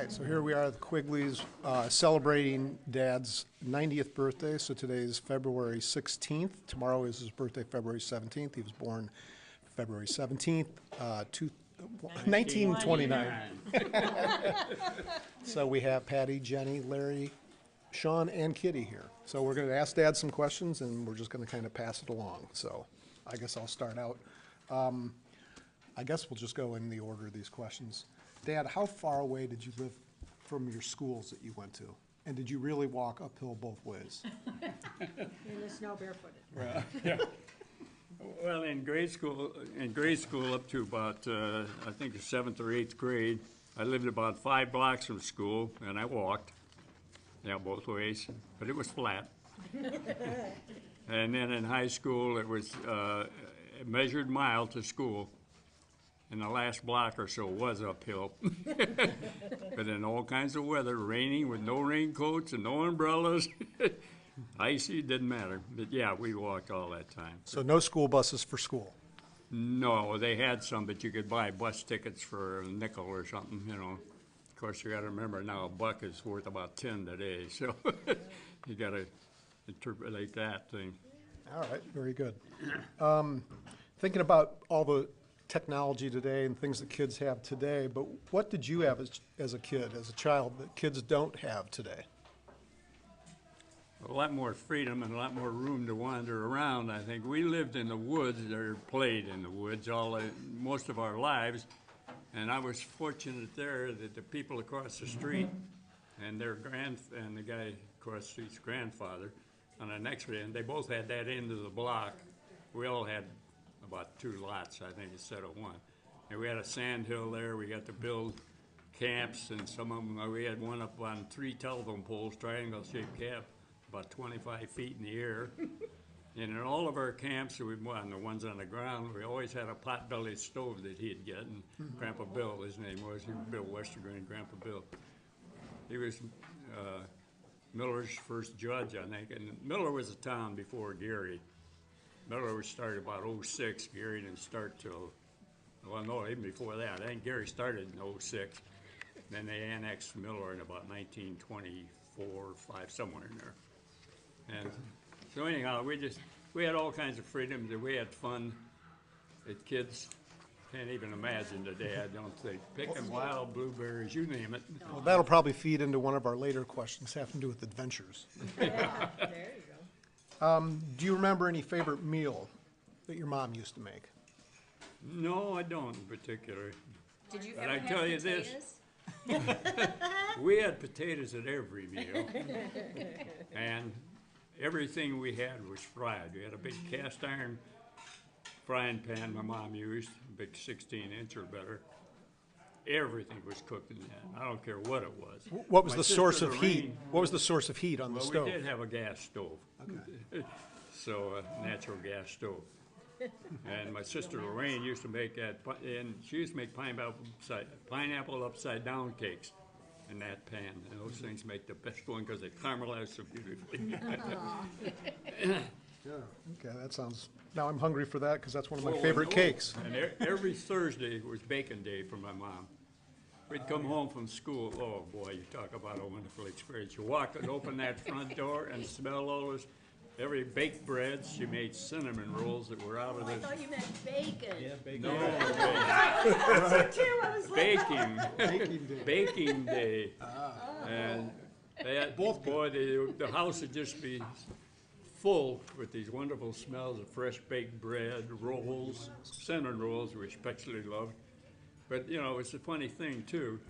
right, so here we are at the Quigley's celebrating Dad's 90th birthday. So today is February 16th. Tomorrow is his birthday, February 17th. He was born February 17th, 1929. So we have Patty, Jenny, Larry, Sean, and Kitty here. So we're going to ask Dad some questions, and we're just going to kind of pass it along. So I guess I'll start out. I guess we'll just go in the order of these questions. Dad, how far away did you live from your schools that you went to? And did you really walk uphill both ways? In the snow barefooted. Well, yeah. Well, in grade school up to about, I think the 7th or 8th grade, I lived about 5 blocks from school, and I walked, yeah, both ways, but it was flat. And then in high school, it was measured mile to school. And the last block or so was uphill. But in all kinds of weather, raining with no raincoats and no umbrellas, icy, didn't matter. But yeah, we walked all that time. So no school buses for school? No, they had some, but you could buy bus tickets for a nickel or something, you know. Of course, you got to remember now a buck is worth about 10 today, so you got to interpolate that thing. All right, very good. Thinking about all the technology today and things that kids have today, but what did you have as a kid, as a child, that kids don't have today? A lot more freedom and a lot more room to wander around. I think we lived in the woods or played in the woods most of our lives, and I was fortunate there that the people across the street and and the guy across the street's grandfather on the next end, they both had that end of the block. We all had about 2 lots, I think, instead of 1. And we had a sand hill there. We got to build camps, and some of them, we had one up on 3 telephone poles, triangle-shaped camp, about 25 feet in the air. And in all of our camps, the ones on the ground, we always had a pot-bellied stove that he'd get, and Grandpa Bill, his name was, he was Bill Westergren, Grandpa Bill. He was Miller's first judge, I think, and Miller was a town before Gary. Miller was started about 06. Gary didn't start till, well, no, even before that. I think Gary started in 06. Then they annexed Miller in about 1924 or 5, somewhere in there. And so anyhow, we had all kinds of freedoms and we had fun that kids can't even imagine today, I don't think. Picking wild blueberries, you name it. Well, that'll probably feed into one of our later questions having to do with adventures. Yeah, there you go. Do you remember any favorite meal that your mom used to make? No, I don't in particular. Did you But ever I have tell you potatoes? this, we had potatoes at every meal, and everything we had was fried. We had a big cast iron frying pan my mom used, a big 16-inch or better. Everything was cooked in that. I don't care what it was. What was My the sister source of heat? Lorraine- What was the source of heat on the Well, stove? we did have a gas stove. Okay. So natural gas stove. And my sister Lorraine used to make that, and she used to make pineapple upside down cakes in that pan. And those things make the best one because they caramelize so beautifully. Yeah, okay, that sounds, now I'm hungry for that because that's one of my Oh, favorite no. cakes. And every Thursday was bacon day for my mom. We'd come home from school, oh boy, you talk about a wonderful experience. You walk and open that front door and smell all this, every baked bread. She made cinnamon rolls that were out of I this. thought you meant bacon. Yeah, bacon. No, I was like, baking day. And that, boy, the house would just be full with these wonderful smells of fresh baked bread, rolls, cinnamon rolls, we especially loved. But, you know, it's a funny thing, too.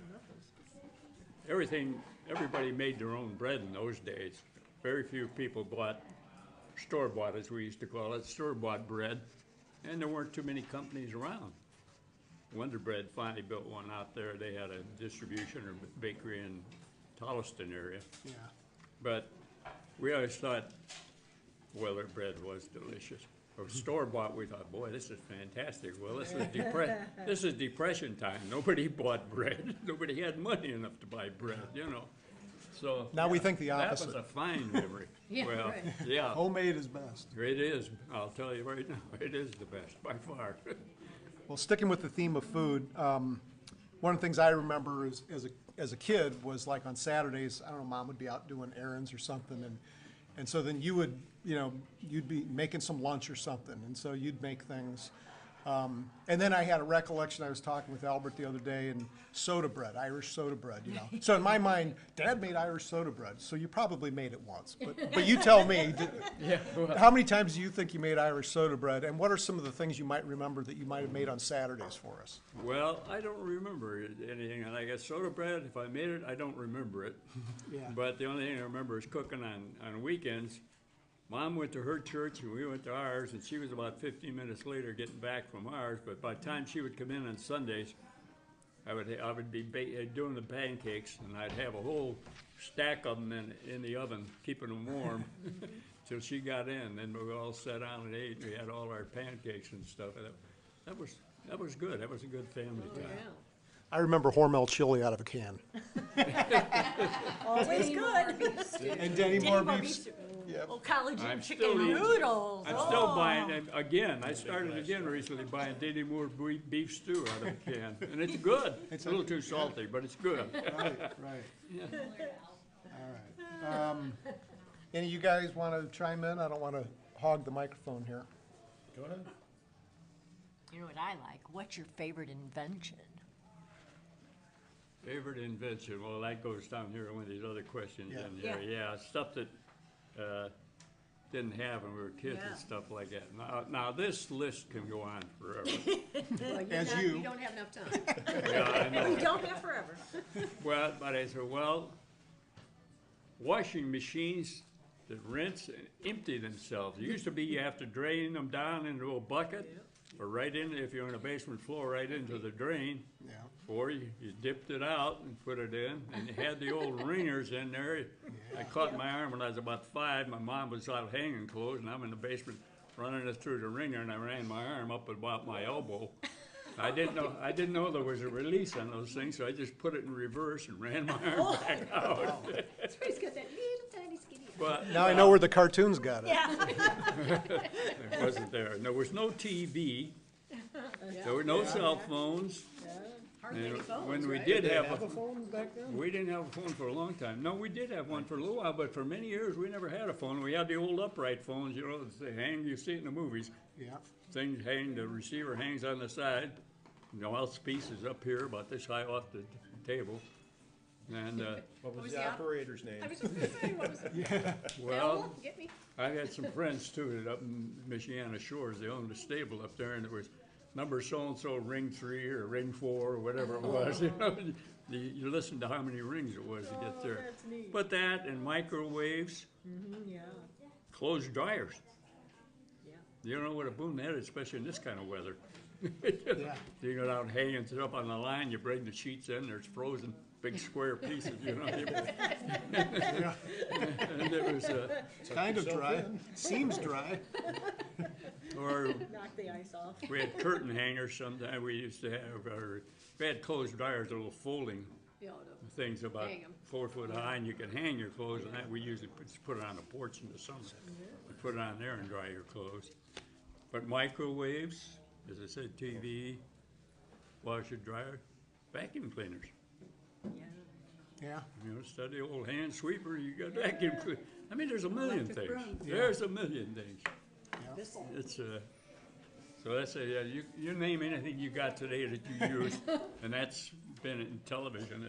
Everybody made their own bread in those days. Very few people bought store-bought, as we used to call it, store-bought bread. And there weren't too many companies around. Wonder Bread finally built one out there. They had a distribution or bakery in Tolliston area. Yeah. But we always thought, well, their bread was delicious. Or store-bought, we thought, boy, this is fantastic. Well, this is Depression time. Nobody bought bread. Nobody had money enough to buy bread, you know. So Now we think the that opposite. was a fine memory. Yeah, Well, right. yeah, Homemade is best. it is. I'll tell you right now, it is the best by far. Well, sticking with the theme of food, one of the things I remember is, as a kid was like on Saturdays, I don't know, Mom would be out doing errands or something, and so then you would, you'd be making some lunch or something, and so you'd make things. And then I had a recollection, I was talking with Albert the other day, and soda bread, Irish soda bread, So in my mind, Dad made Irish soda bread, so you probably made it once. But you tell me, how many times do you think you made Irish soda bread, and what are some of the things you might remember that you might have made on Saturdays for us? Well, I don't remember anything, and I guess soda bread, if I made it, I don't remember it. Yeah. But the only thing I remember is cooking on weekends. Mom went to her church and we went to ours, and she was about 15 minutes later getting back from ours. But by the time she would come in on Sundays, I would be doing the pancakes, and I'd have a whole stack of them in the oven, keeping them warm till she got in. Then we all sat down and ate. We had all our pancakes and stuff. That was good. That was a good family time. I remember Hormel chili out of a can. Always good. And Denny Moore beef. Beef. Yep. Oh, collagen I'm chicken still eating- noodles. I'm still buying it again. I started again recently buying Denny Moore beef stew out of a can, and it's good. It's a little too salty, but it's good. Right. All right. Any of you guys want to chime in? I don't want to hog the microphone here. Go ahead. You know what I like? What's your favorite invention? Favorite invention? Well, that goes down here in one of these other questions in here. Yeah. Yeah, stuff that didn't have when we were kids Yeah. and stuff like that. Now this list can go on forever. As You you, don't have enough time. Yeah, I know. You don't have forever. Well, but I said, well, washing machines that rinse and empty themselves. It used to be you have to drain them down into a bucket, or right in, if you're on a basement floor, right into the drain. yeah, Or you dipped it out and put it in, and you had the old wringers in there. I caught my arm when I was about 5. My mom was out hanging clothes, and I'm in the basement running it through the wringer, and I ran my arm up about my elbow. I didn't know there was a release on those things, so I just put it in reverse and ran my arm back out. That's why he's got that little tiny skinny. But now I know where the cartoons got it. Yeah. it wasn't there. There was no TV. There were no cell phones. Hardly any And phones, when we right? did have Have a phone back then? we didn't have a phone for a long time. No, we did have one for a little while, but for many years we never had a phone. We had the old upright phones, they hang, you see it in the movies. Yeah, Things hang, the receiver hangs on the side. The mouthpiece is up here about this high off the table. And, What was was the the operator's name? I was just gonna say, what was it? well, Bell? Get me? I had some friends too, that up in Michiana Shores, they owned a stable up there, and there was number so-and-so, ring 3 or ring 4 or whatever it was, You listened to how many rings it was to get there. that's neat. But that and microwaves, Yeah, clothes dryers. yeah. You don't know what a boom that is, especially in this kind of weather. yeah. You go down hanging it up on the line, you bring the sheets in, there's frozen, big square pieces, And it was, Kind of dry. Seems dry. or Knock the ice off. we had curtain hangers sometimes, we used to have, or, we had clothes dryers, little folding Yeah, things about Hang 'em. 4 foot high, and you can hang your clothes, and that, we usually put it on the porch in the summer. We put it on there and dry your clothes. But microwaves, as I said, TV, washer, dryer, vacuum cleaners. Yeah, Instead of the old hand sweeper, you got vacuum cleaner. I mean, there's a million Electric things. broom. There's a million things. This'll- It's, so that's you name anything you got today that you use, and that's been in television,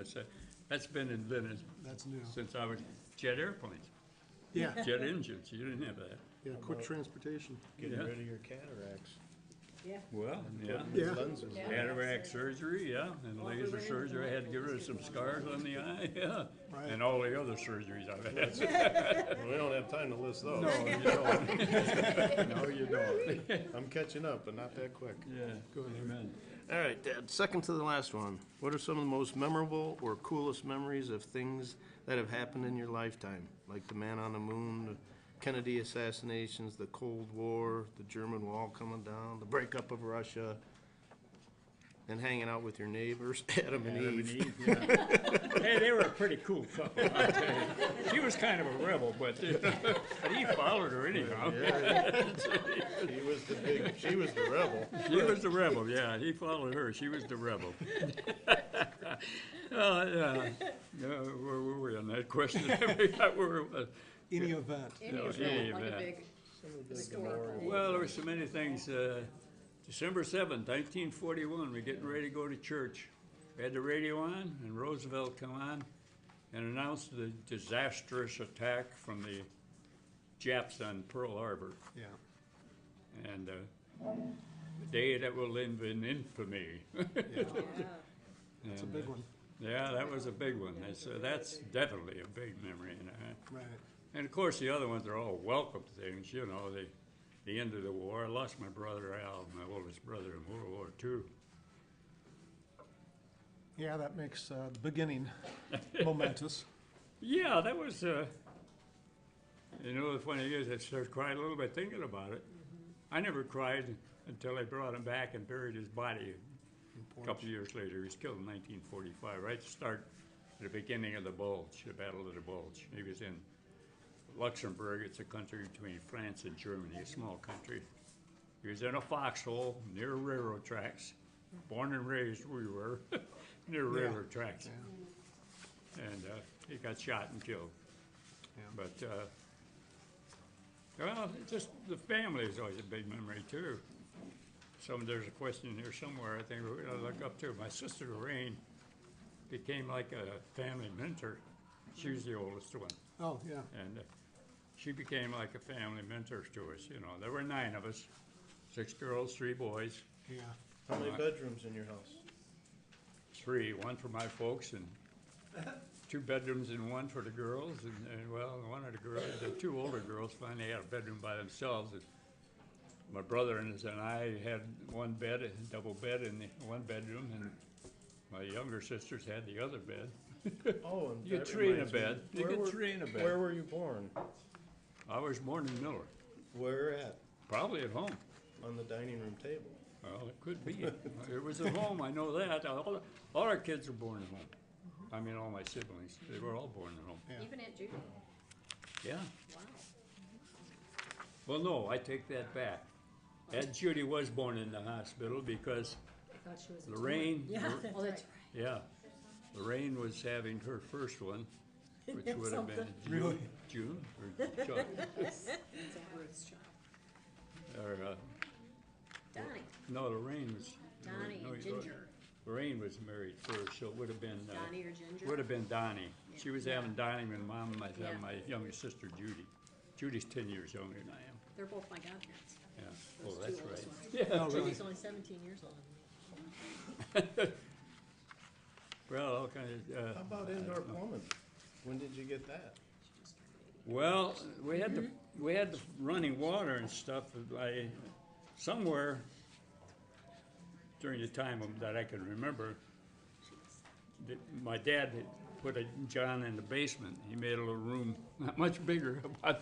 that's been invented that's new. since I was jet airplanes, Yeah, jet engines, you didn't have that. yeah, quick transportation. Getting Yeah. rid of your cataracts. Yeah. Well, yeah. Yeah. Lenses. Yeah. Cataract surgery, yeah, and laser surgery, I had to get rid of some scars on the eye, yeah, Right. and all the other surgeries I've had. Well, we don't have time to list those. No, you don't. No, you don't. I'm catching up, but not that quick. Yeah, amen. All right, Dad, second to the last one. What are some of the most memorable or coolest memories of things that have happened in your lifetime? Like the man on the moon, the Kennedy assassinations, the Cold War, the German Wall coming down, the breakup of Russia, and hanging out with your neighbors, Adam and Eve. Hey, they were a pretty cool couple, I'll tell you. She was kind of a rebel, but he followed her anyhow. She was the rebel. She was the rebel, yeah, he followed her, she was the rebel. Yeah. Where were we on that question? I forgot where it was. Any event. Any Yeah, event, any like a event. big Memorial. Well, there were so many things. December 7th, 1941, we're getting ready to go to church. We had the radio on, and Roosevelt come on and announced the disastrous attack from the Japs on Pearl Harbor. Yeah. And the day that will live in infamy. Yeah. Yeah. It's a big one. Yeah, that was a big one. That's definitely a big memory. Right. And of course, the other ones are all welcome things, you know, the end of the war. I lost my brother Al, my oldest brother, in World War II. Yeah, that makes the beginning momentous. Yeah, that was, you know, the funny thing is, I started crying a little bit thinking about it. I never cried until they brought him back and buried his body a couple of years later. He was killed in 1945, right to start at the beginning of the Bulge, the Battle of the Bulge. He was in Luxembourg. It's a country between France and Germany, a small country. He was in a foxhole near railroad tracks. Born and raised we were near railroad tracks. Yeah. And he got shot and killed. Yeah. But, well, just the family is always a big memory too. There's a question here somewhere I think we're gonna look up to. My sister Lorraine became like a family mentor. She was the oldest one. Oh, yeah. And she became like a family mentor to us, you know. There were 9 of us, 6 girls, 3 boys. Yeah. How many bedrooms in your house? 3, 1 for my folks and 2 bedrooms and 1 for the girls. And well, one of the girls, the 2 older girls finally had a bedroom by themselves. And my brother and I had 1 bed, a double bed in the 1 bedroom, and my younger sisters had the other bed. Oh, and You that get 3 in a reminds me. bed. You Where get were- 3 in a bed. Where were you born? I was born in Miller, Where at? probably at home. On the dining room table. Well, it could be. It was at home, I know that. All our kids were born at home. I mean, all my siblings, they were all born at home. Yeah. Even Aunt Judy. Yeah. Wow. Well, no, I take that back. Aunt Judy was born in the hospital because I thought she was a Lorraine, twin. Yeah, that's Oh, that's right. yeah, Lorraine was having her first one, which Isn't would that have been something? Really? June or July. It's Aunt Ruth's child. Or, Donnie. no, Lorraine was. Donnie no, and Ginger. Lorraine was married first, so it would have been. Donnie or Ginger? Would have been Donnie. She was having Donnie when Mom and I Yeah. had my youngest sister Judy. Judy's 10 years younger than I am. They're both my godparents. Yeah. Those Oh, two that's oldest right. ones. Yeah. Oh, really? Judy's only 17 years old. Well, all kind of. How about indoor plumbing? When did you get that? Well, we had the running water and stuff. Somewhere during the time that I can remember, my dad had put a John in the basement. He made a little room, not much bigger, about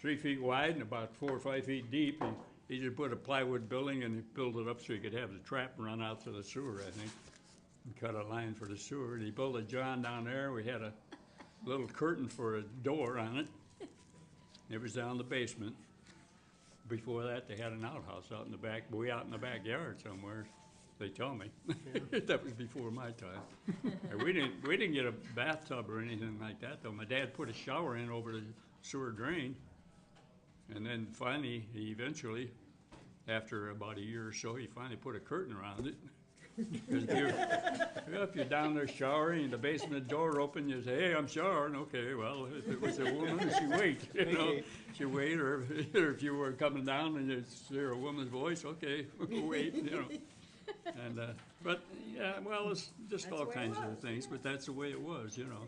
3 feet wide and about 4 or 5 feet deep. He just put a plywood building and he built it up so he could have the trap run out to the sewer, I think, and cut a line for the sewer. And he built a John down there. We had a little curtain for a door on it. It was down the basement. Before that, they had an outhouse out in the back, way out in the backyard somewhere. They tell me. That was before my time. And we didn't get a bathtub or anything like that, though. My dad put a shower in over the sewer drain, and then finally, he eventually, after about a year or so, he finally put a curtain around it. 'Cause if you're down there showering and the basement door open, you say, "Hey, I'm showering." Okay, well, if it was a woman, she wait, you know, she wait, or if you were coming down and you hear a woman's voice, okay, wait, you know. And but yeah, well, it's just all the way it kinds of was. things, but that's the way it was, you know.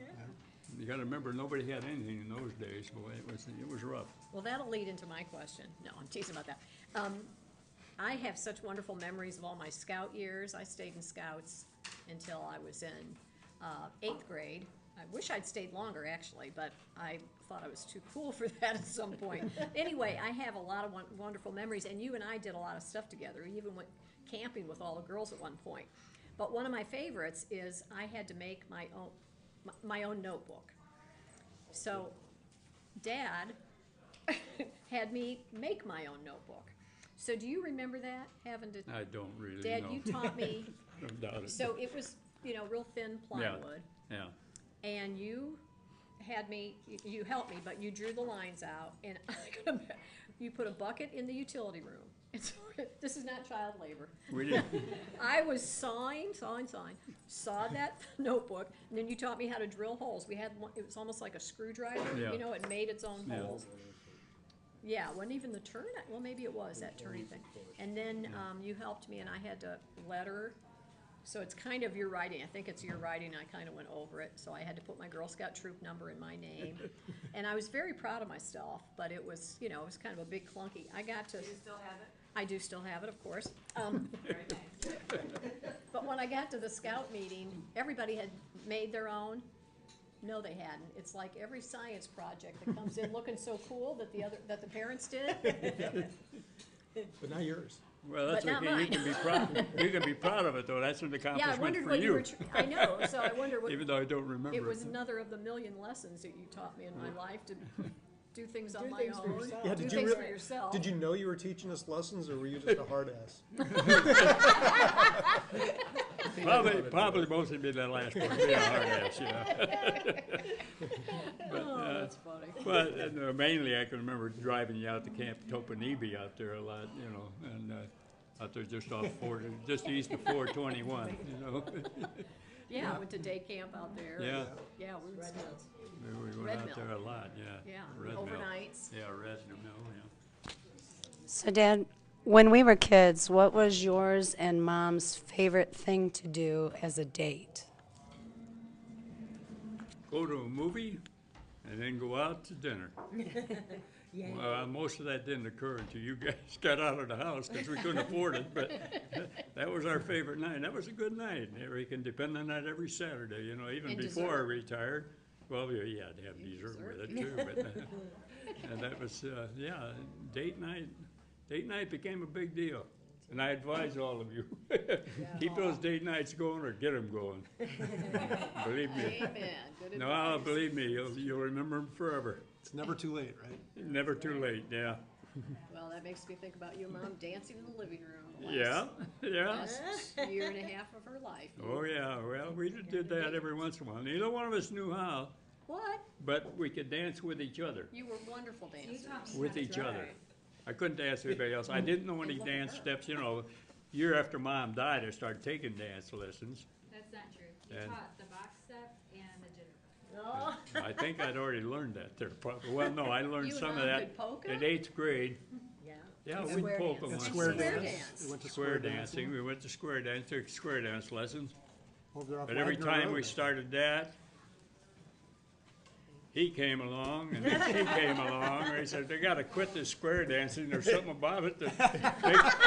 You got to remember, nobody had anything in those days. Boy, it was rough. Well, that'll lead into my question. No, I'm teasing about that. I have such wonderful memories of all my scout years. I stayed in scouts until I was in 8th grade. I wish I'd stayed longer, actually, but I thought I was too cool for that at some point. Anyway, I have a lot of wonderful memories, and you and I did a lot of stuff together. We even went camping with all the girls at one point. But one of my favorites is I had to make my own notebook. So Dad had me make my own notebook. So do you remember that, having to? I don't really Dad, know. you taught me. I doubt it. So it was real thin plywood. Yeah, And you had me, you helped me, but you drew the lines out, and you put a bucket in the utility room. It's, this is not child labor. we did. I was sawing, sawed that notebook, and then you taught me how to drill holes. We had one, it was almost like a screwdriver, Yeah. it made its own Yeah. holes. Yeah, it wasn't even the turn, well, maybe it was, that turning thing. And then, you helped me, and I had to letter, so it's kind of your writing, I think it's your writing, I kind of went over it, so I had to put my Girl Scout troop number in my name. And I was very proud of myself, but it was, it was kind of a big clunky. I got to. Do you still have it? I do still have it, of course. Very nice. But when I got to the scout meeting, everybody had made their own. No, they hadn't. It's like every science project that comes in looking so cool that the parents did. But not yours. Well, that's But not okay, you can be proud, you can be proud of it, though, that's an Yeah, I accomplishment wondered for what you were, you. I know, so I wonder what, Even though I don't remember it was it. another of the million lessons that you taught me in my life to do things on Do my things for own. yourself. Yeah, Do did you things really- for yourself. Did you know you were teaching us lessons, or were you just a hard ass? Probably mostly be that last one, be a hard ass, yeah. Oh, that's funny. But mainly I can remember driving you out to Camp Topanibi out there a lot, and out there just just east of 421, Yeah, I went to day camp out there. Yeah. Yeah, we were scouts. We Red went out Mill. there a lot, yeah. Yeah, Red Mill. overnights. Yeah, Red Mill, yeah. So, Dad, when we were kids, what was yours and Mom's favorite thing to do as a date? Go to a movie and then go out to dinner. Well, most of that didn't occur until you guys got out of the house because we couldn't afford it, but that was our favorite night. That was a good night. We can depend on that every Saturday, even And before I dessert. retired. Well, yeah, to have dessert with it too, but and that was, date night. Date night became a big deal. And I advise all of you, keep those date nights going or get them going. Believe me. Amen, good No, advice. believe me, you'll remember them forever. It's never too late, right? Never too late, yeah. Well, that makes me think about you, Mom, dancing in the living room. Yeah, yeah. Last year and a half of her life. Oh, yeah, well, we did that every once in a while. Neither one of us knew how, What? but we could dance with each other. You were wonderful dancers. With each other. I couldn't dance with anybody else. I didn't know any dance steps, Year after Mom died, I started taking dance lessons. That's not true. You And- taught the box step and the jitterbug. Oh, I think I'd already learned that there, probably. Well, no, I learned You and some of Mom that could polka? in 8th grade. yeah. Yeah, And we square polka dance. once. And Square square dance. dance. We went to Square dancing, we went to square dance, took square dance lessons. Over there off But every Wagner time Road. we started that, he came along, and then she came along, and he said, they gotta quit this square dancing, there's something about it that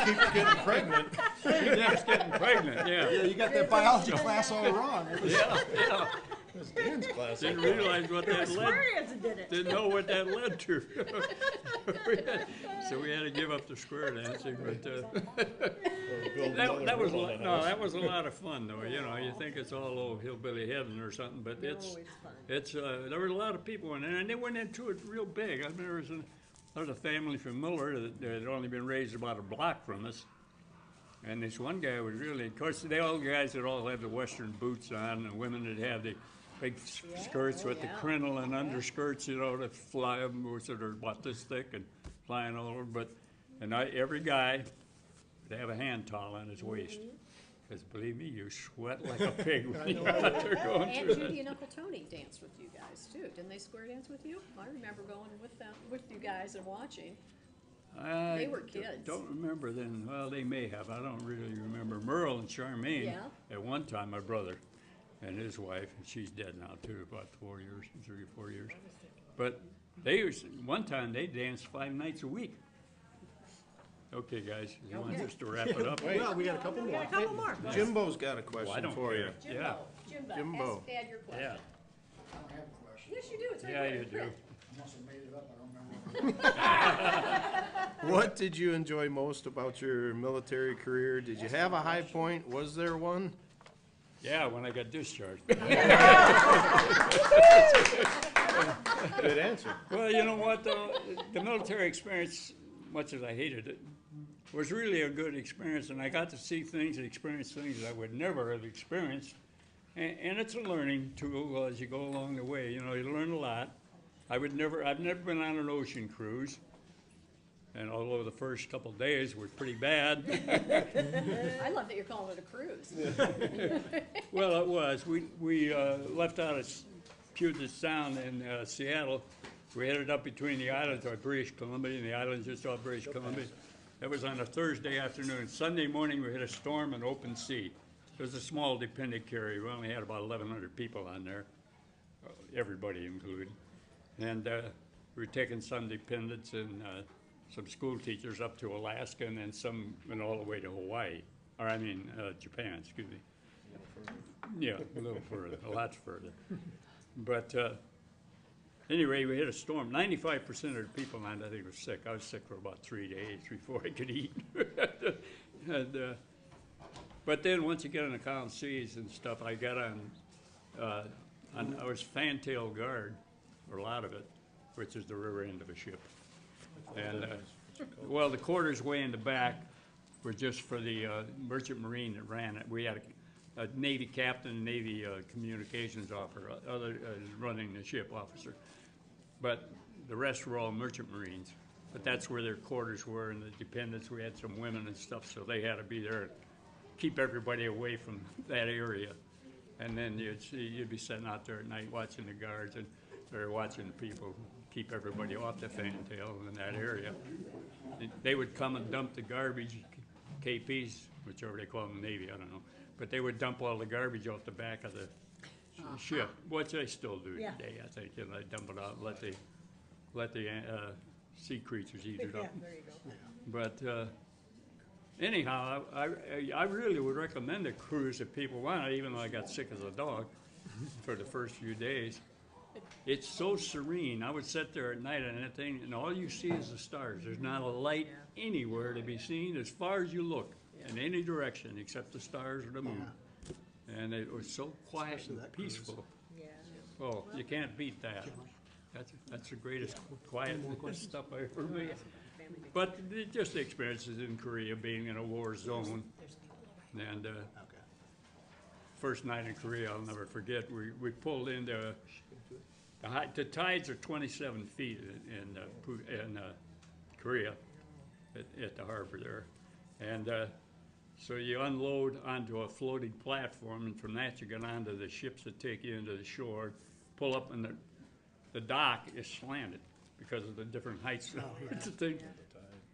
Keep getting pregnant. keeps getting pregnant, Yeah, yeah. you got that biology class all wrong. It was, Yeah, yeah, it was Dan's class. didn't realize what that led, Square dance did it. didn't know what that led to. So we had to give up the square dancing, but, that was, that was a lot of fun, though, you think it's all old hillbilly heaven or something, but They're it's, always fun. there were a lot of people in there, and they went into it real big. I remember there was a family from Miller that had only been raised about a block from us. And this one guy was really, of course, they all guys that all have the western boots on, and women that have the big skirts with the yeah. crinoline underskirts, that fly them, which are about this thick and flying all over. Every guy would have a hand towel on his waist. Because believe me, you sweat like a pig when you're out there going Aunt through Judy that. and Uncle Tony danced with you guys too. Didn't they square dance with you? I remember going with them, with you guys and watching. They were kids. Don't remember then. Well, they may have. I don't really remember. Merle and Charmaine, Yeah. at one time, my brother and his wife, and she's dead now too, about 4 years, 3 or 4 years. But one time they danced 5 nights a week. Okay, guys, you want us to wrap it up? Well, we got a couple more. A couple more. Jimbo's got a I question don't for you. care. Yeah, Jimbo, Jimbo. ask Dad your question. yeah, Yes, you do. It's right yeah, there. you do. Print. What did you enjoy most about your military career? Did you have a high point? Was there one? Yeah, when I got discharged. Good answer. Well, you know what, though? The military experience, much as I hated it, was really a good experience, and I got to see things and experience things I would never have experienced And it's a learning tool as you go along the way. You know, you learn a lot. I've never been on an ocean cruise. And although the first couple of days were pretty bad, I love that you're calling it a cruise. well, it was. We left out of Puget Sound in Seattle. We headed up between the islands of British Columbia and the islands just off British Columbia. That was on a Thursday afternoon. Sunday morning, we hit a storm and open sea. It was a small dependent carrier. We only had about 1,100 people on there, everybody included. And we were taking some dependents and some school teachers up to Alaska, and then some went all the way to Hawaii, or I mean Japan, excuse me. Yeah, a little further, a lot further. But anyway, we hit a storm. 95% of the people on that thing were sick. I was sick for about 3 days before I could eat. And, but then once you get on the calm seas and stuff, I got I was fantail guard for a lot of it, which is the rear end of a ship. And well, the quarters way in the back were just for the merchant marine that ran it. We had a Navy captain, Navy communications officer, running the ship officer. But the rest were all merchant marines. But that's where their quarters were, and the dependents, we had some women and stuff, so they had to be there, keep everybody away from that area. And then you'd be sitting out there at night watching the guards and or watching the people keep everybody off the fantail in that area. They would come and dump the garbage, KPs, whichever they call them in the Navy, I don't know. But they would dump all the garbage off the back of the ship, which they still do today, I think. You know, they dump it out, let the sea creatures eat it up. There you go. But anyhow, I really would recommend a cruise if people want it, even though I got sick as a dog for the first few days. It's so serene. I would sit there at night on that thing, and all you see is the stars. There's not a light anywhere to be seen as far as you look in any direction except the stars or the moon. And it was so quiet and peaceful. Yeah. Oh, you can't beat that. That's the greatest quiet stuff I ever made. But just the experiences in Korea, being in a war zone, and first night in Korea, I'll never forget. We pulled into the tides are 27 feet in Korea at the harbor there, and so you unload onto a floating platform, and from that you get onto the ships that take you into the shore, pull up, and the dock is slanted because of the different heights.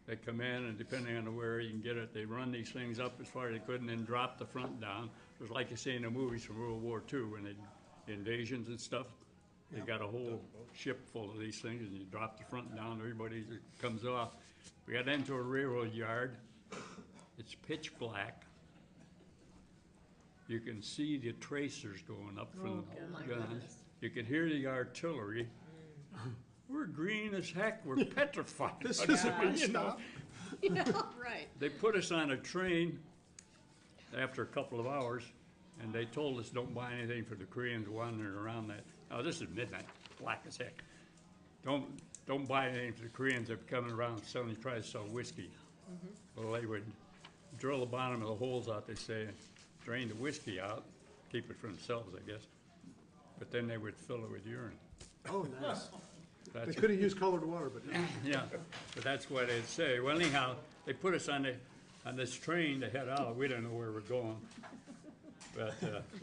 They come in, and depending on where you can get it, they run these things up as far as they could and then drop the front down. It was like you see in the movies from World War II when they invasions and stuff. They got a whole ship full of these things, and you drop the front down, everybody comes off. We got into a railroad yard. It's pitch black. You can see the tracers going up from the guns. You can hear the artillery. We're green as heck. We're petrified. This isn't gonna stop. Yeah, right. They put us on a train after a couple of hours, and they told us don't buy anything for the Koreans wandering around that. Now this is midnight, black as heck. Don't buy anything for the Koreans that are coming around selling, try to sell whiskey. Well, they would drill the bottom of the holes out, they say, and drain the whiskey out, keep it for themselves, I guess. But then they would fill it with urine. Oh, nice. They That's could have used colored water, but no. Yeah, but that's what they'd say. Well, anyhow, they put us on this train to head out. We don't know where we're going. But,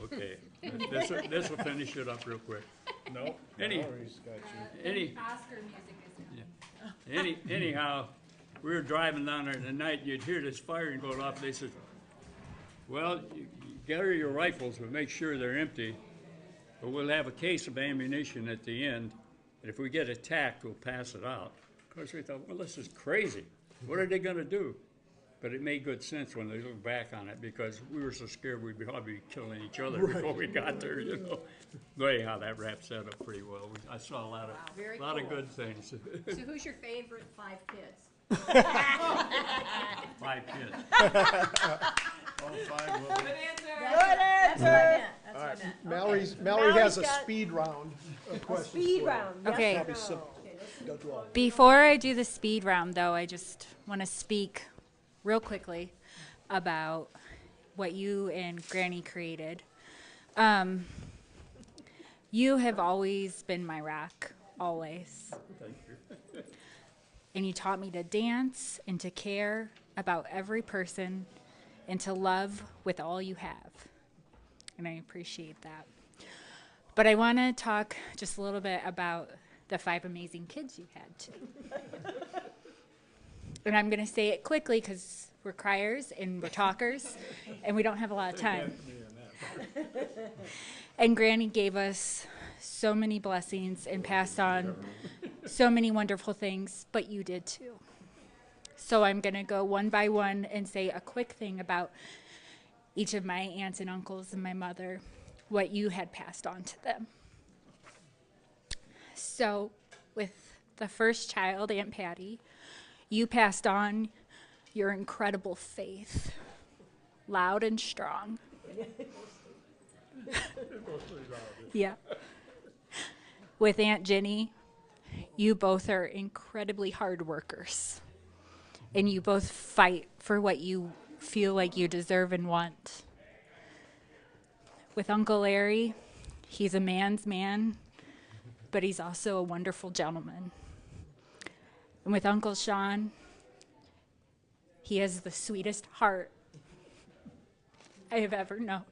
okay, this will finish it up real quick. No, Any- Mallory's got you. Oscar music is Anyhow, we were driving down there in the night, you'd hear this firing going off. They said, well, you gather your rifles, but make sure they're empty. But we'll have a case of ammunition at the end, and if we get attacked, we'll pass it out. Of course, we thought, well, this is crazy. What are they gonna do? But it made good sense when they look back on it, because we were so scared we'd probably be killing each other before we got there, you know. But anyhow, that wraps that up pretty well. I saw a lot very of cool. good things. So who's your favorite 5 kids? 5 kids. All five will be. That's what I meant. That's what I meant. Mallory has a got- speed round of questions. Speed for you. round. yes Okay. or Probably no? simple. Go through all. Before I do the speed round, though, I just want to speak real quickly about what you and Granny created. You have always been my rock, always. And you taught me to dance and to care about every person and to love with all you have. And I appreciate that. But I want to talk just a little bit about the 5 amazing kids you had, too. And I'm going to say it quickly because we're criers and we're talkers and we don't have a lot of time. And Granny gave us so many blessings and passed on so many wonderful things, but you did too. So I'm going to go one by one and say a quick thing about each of my aunts and uncles and my mother, what you had passed on to them. So with the first child, Aunt Patty, you passed on your incredible faith, loud and strong. Yeah. With Aunt Jenny, you both are incredibly hard workers. And you both fight for what you feel like you deserve and want. With Uncle Larry, he's a man's man, but he's also a wonderful gentleman. And with Uncle Sean, he has the sweetest heart I have ever known.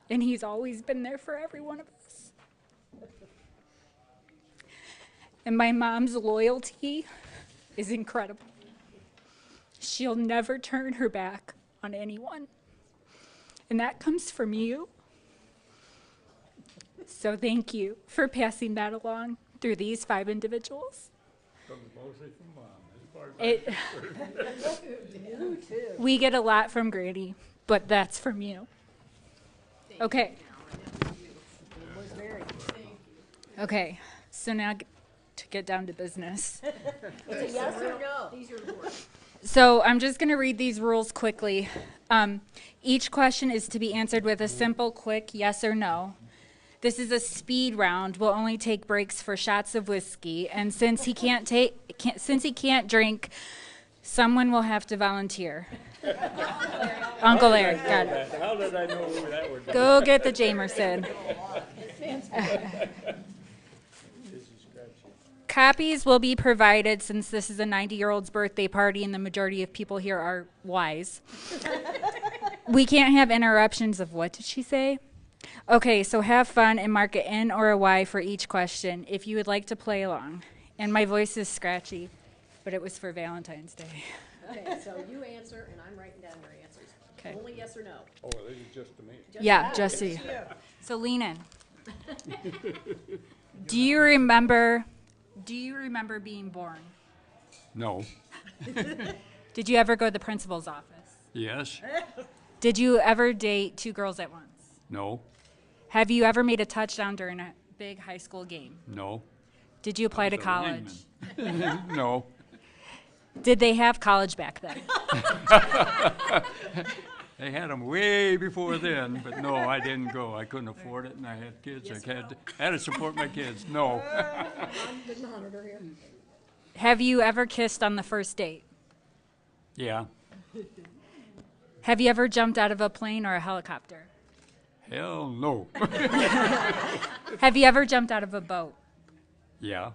And he's always been there for every one of us. And my mom's loyalty is incredible. She'll never turn her back on anyone. And that comes from you. So thank you for passing that along through these 5 individuals. Comes mostly from Mom, as far as We get a lot from Grady, but that's from you. Okay. Okay, so now to get down to business. Yes or no? These are important. So I'm just going to read these rules quickly. Each question is to be answered with a simple, quick yes or no. This is a speed round. We'll only take breaks for shots of whiskey, and since he can't drink, someone will have to volunteer. Uncle Larry, got it. How did I know who that would be? Go get the Jamerson. Copies will be provided since this is a 90-year-old's birthday party and the majority of people here are wise. We can't have interruptions of what did she say? Okay, so have fun and mark an N or a Y for each question if you would like to play along. And my voice is scratchy, but it was for Valentine's Day. Okay, so you answer, and I'm writing down your answers. Okay. Only yes or no. Oh, this is just to me. Yeah, just you. So lean in. Do you remember being born? No. Did you ever go to the principal's office? Yes. Did you ever date 2 girls at once? No. Have you ever made a touchdown during a big high school game? No. Did you apply to was a college? lineman. No. Did they have college back then? They had them way before then, but no, I didn't go. I couldn't afford it, and I had kids. I had to support my kids. No. The monitor here. Have you ever kissed on the first date? Yeah. Have you ever jumped out of a plane or a helicopter? Hell no. Have you ever jumped out of a boat? Yeah.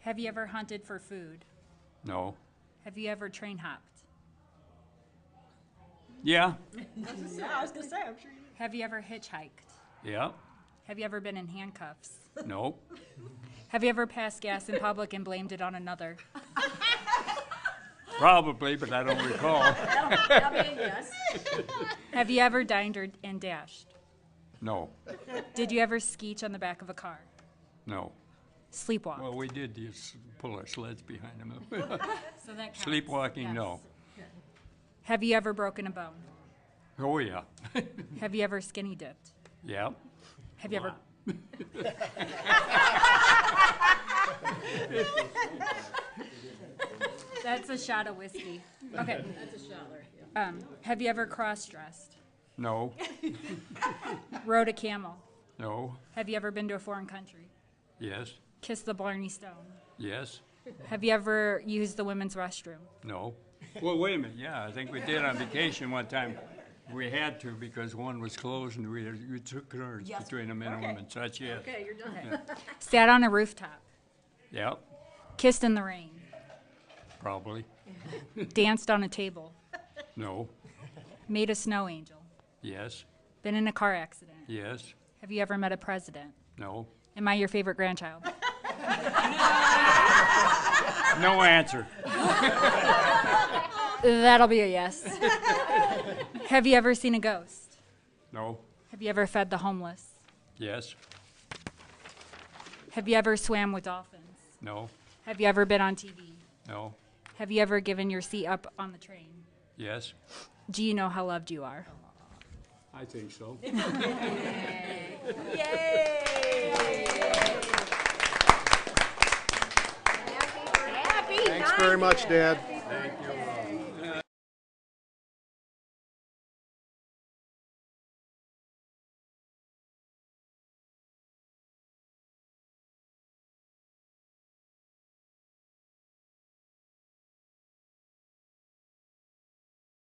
Have you ever hunted for food? No. Have you ever train hopped? Yeah. Have you ever hitchhiked? Yeah. Have you ever been in handcuffs? No. Have you ever passed gas in public and blamed it on another? Probably, but I don't recall. I mean, yes. Have you ever dined and dashed? No. Did you ever skeech on the back of a car? No. Sleepwalk? Well, we did just pull our sleds behind them. So that counts. Sleepwalking, Yes. no. Have you ever broken a bone? Oh, yeah. Have you ever skinny dipped? Yeah. Have you ever? That's a shot of whiskey. Okay. That's a shot, Larry. Have you ever cross-dressed? No. Rode a camel? No. Have you ever been to a foreign country? Yes. Kissed the Blarney Stone? Yes. Have you ever used the women's restroom? No. Well, wait a minute. Yeah, I think we did on vacation one time. We had to because one was closed and we took turns Yes. between the minimum Okay. and such, yes. Okay, you're done. Sat on a rooftop. Yep, Kissed in the rain. probably. Danced on a table. No, Made a snow angel. yes, Been in a car accident. yes, Have you ever met a president? no. Am I your favorite grandchild? No answer. That'll be a yes. Have you ever seen a ghost? No, Have you ever fed the homeless? yes, Have you ever swam with dolphins? no, Have you ever been on TV? no, Have you ever given your seat up on the train? yes. Do you know how loved you are? I think so. Thanks very much, Dad.